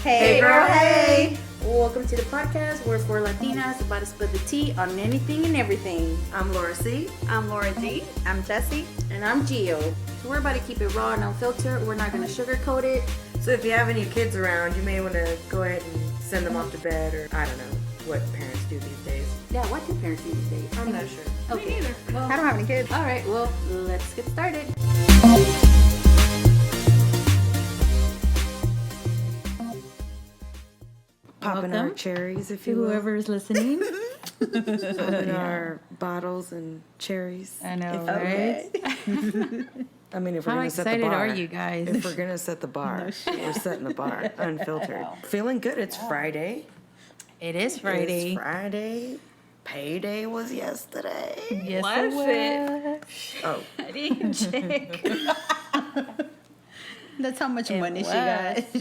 Hey girl, hey! Welcome to the podcast. We're four Latinas about to spill the tea on anything and everything. I'm Laura C. I'm Laura D. I'm Jessie. And I'm Gio. So we're about to keep it raw and unfiltered. We're not going to sugarcoat it. So if you have any kids around, you may want to go ahead and send them off to bed, or I don't know what parents do these days. Yeah, what do parents do these days? I'm not sure. Okay. Me neither. Well, I don't have any kids. all right, well, let's get started. Popping our Welcome cherries, if to you will. whoever is listening. Popping our bottles and cherries. I know, if- right? I mean, if we're How going to set the excited bar. are you guys? If we're going to set the bar, we're setting the bar unfiltered. Feeling good. It's Friday. It is Friday. It's Friday. Payday was yesterday. Yes, Was it was. Oh, I didn't check. That's how much It money was. she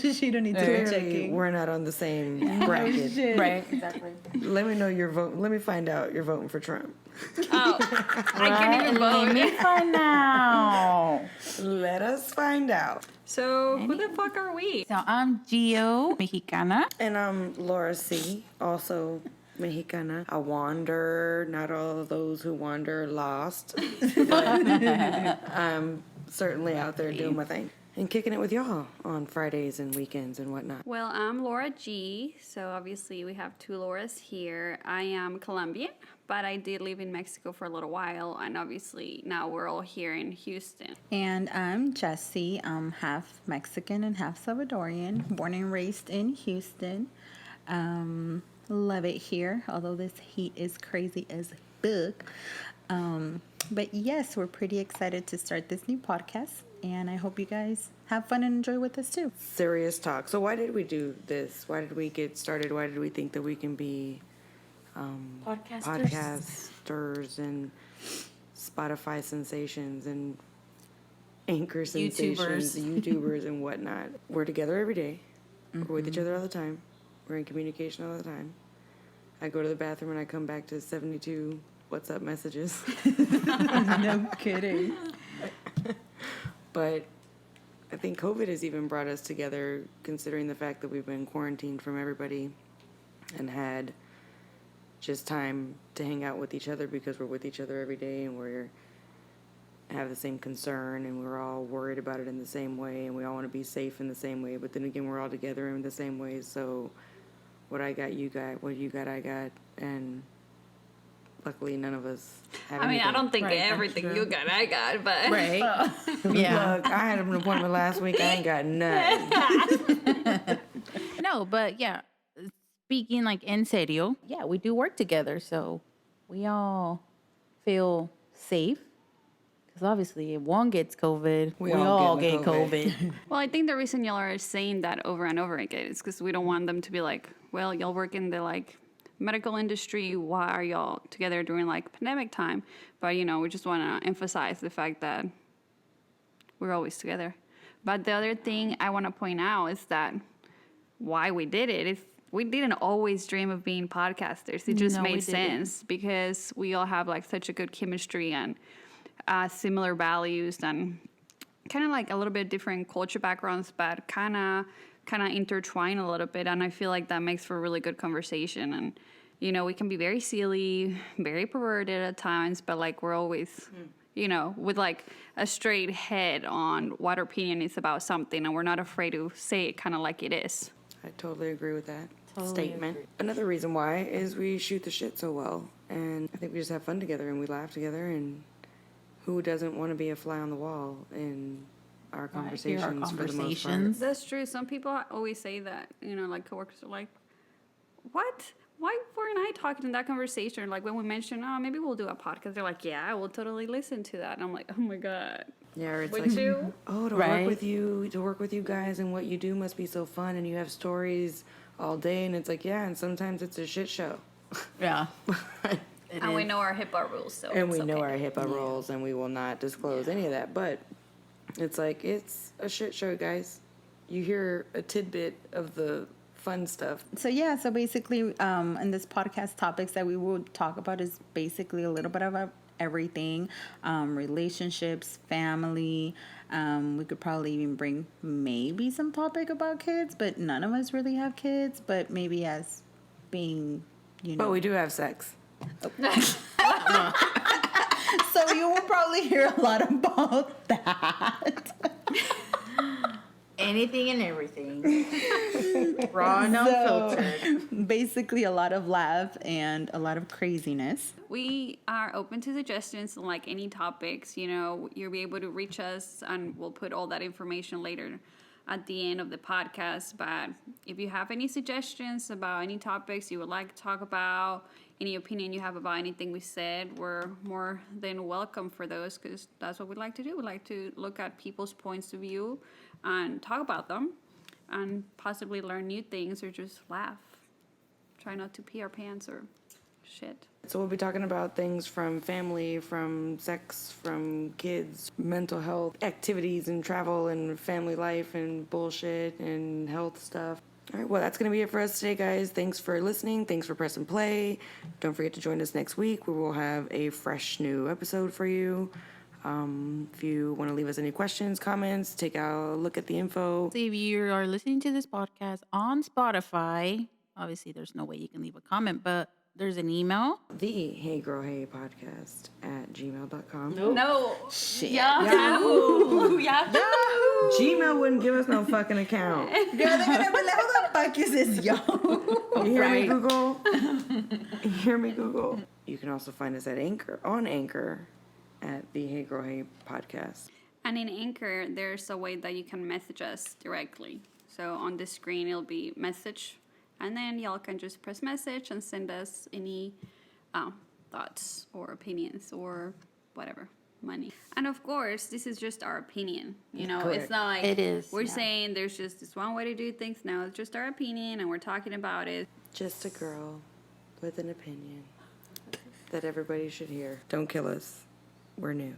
got. She don't need to be clearly checking. we're not on the same bracket. Shit. Right. Exactly. Let me know you're voting. Let me find out you're voting for Trump. Oh, I can't even Let vote. me find out. Let us find out. So who the fuck are we? So I'm Gio, Mexicana. And I'm Laura C., also Mexicana. I wander. Not all of those who wander are lost. But I'm certainly out there doing my thing. And kicking it with y'all on Fridays and weekends and whatnot. Well, I'm Laura G. So obviously we have two Lauras here. I am Colombian, but I did live in Mexico for a little while, and obviously now we're all here in Houston. And I'm Jessie. I'm half Mexican and half Salvadorian. Born and raised in Houston. Love it here, although this heat is crazy as fuck. But yes, we're pretty excited to start this new podcast. And I hope you guys have fun and enjoy with us too. Serious talk. So why did we do this? Why did we get started? Why did we think that we can be podcasters and Spotify sensations and anchor sensations, YouTubers and whatnot? We're together every day. We're with each other all the time. We're in communication all the time. I go to the bathroom and I come back to 72 what's up messages. No kidding. But I think COVID has even brought us together, considering the fact that we've been quarantined from everybody and had just time to hang out with each other because we're with each other every day and we're have the same concern and we're all worried about it in the same way and we all want to be safe in the same way. But then again, we're all together in the same way. So what I got, you got. What you got, I got. And luckily, none of us have I mean, I anything. don't think Right, everything extra. you got, I got, but Right. Yeah. Look, I had an appointment last week. I ain't got nothing. No, but yeah. Speaking like en serio, yeah, we do work together, so we all feel safe. Because obviously, if one gets COVID, we all get COVID. well, I think the reason y'all are saying that over and over again is because we don't want them to be like, well, y'all work in the like medical industry. Why are y'all together during like pandemic time? But we just want to emphasize the fact that we're always together. But the other thing I want to point out is that why we did it is we didn't always dream of being podcasters. It just No, we made didn't. sense because we all have like such a good chemistry and similar values and kind of like a little bit different culture backgrounds, but kind of intertwine a little bit. And I feel like that makes for a really good conversation. And, we can be very silly, very perverted at times, but like we're always, with like a straight head on what our opinion is about something. And we're not afraid to say it kind of like it is. I totally agree with that statement. Another reason why is we shoot the shit so well. And I think we just have fun together and we laugh together. And who doesn't want to be a fly on the wall in our conversations for the most part? That's true. Some people always say that, like coworkers are like, what? Why weren't I talking in that conversation? Like when we mentioned, maybe we'll do a podcast. They're like, yeah, I will totally listen to that. And I'm like, oh my God. Yeah, or it's Would like, you? oh, to work with you guys and what you do must be so fun and you have stories all day. And it's like, yeah, and sometimes it's a shit show. Yeah. And we know our HIPAA rules, so And we it's know okay. our HIPAA rules and we will not disclose any of that. But it's like, it's a shit show, guys. You hear a tidbit of the fun stuff. So basically, in this podcast, topics that we will talk about is basically a little bit of everything, relationships, family. We could probably even bring maybe some topic about kids, but none of us really have kids, but maybe as being, But we do have sex. So you will probably hear a lot about that. Anything and everything. Raw and unfiltered. Basically a lot of laugh and a lot of craziness. We are open to suggestions on like any topics. You'll be able to reach us, and we'll put all that information later at the end of the podcast. But if you have any suggestions about any topics you would like to talk about, any opinion you have about anything we said, we're more than welcome for those, because that's what we like to do. We like to look at people's points of view and talk about them and possibly learn new things or just laugh. Try not to pee our pants or shit. So we'll be talking about things from family, from sex, from kids, mental health, activities and travel and family life and bullshit and health stuff. All right, well, that's going to be it for us today, guys. Thanks for listening. Thanks for pressing play. Don't forget to join us next week, where we'll have a fresh new episode for you. If you want to leave us any questions, comments, take a look at the info. So if you are listening to this podcast on Spotify, obviously there's no way you can leave a comment, but there's an email. theheygirlheypodcast @gmail.com. No. Shit. Yahoo! Gmail wouldn't give us no fucking account. Girl, they're gonna be like, who the fuck is this, yo? You hear me, Google? You hear me, Google? You can also find us at Anchor at the Hey Girl Hey Podcast. And in Anchor, there's a way that you can message us directly. So on the screen, it'll be message. And then y'all can just press message and send us any thoughts or opinions or whatever, money. And of course, this is just our opinion. Correct. It's not like It is, we're yeah. saying there's just this one way to do things. No, it's just our opinion, and we're talking about it. Just a girl with an opinion that everybody should hear. Don't kill us. We're new.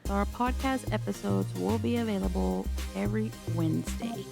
Our podcast episodes will be available every Wednesday.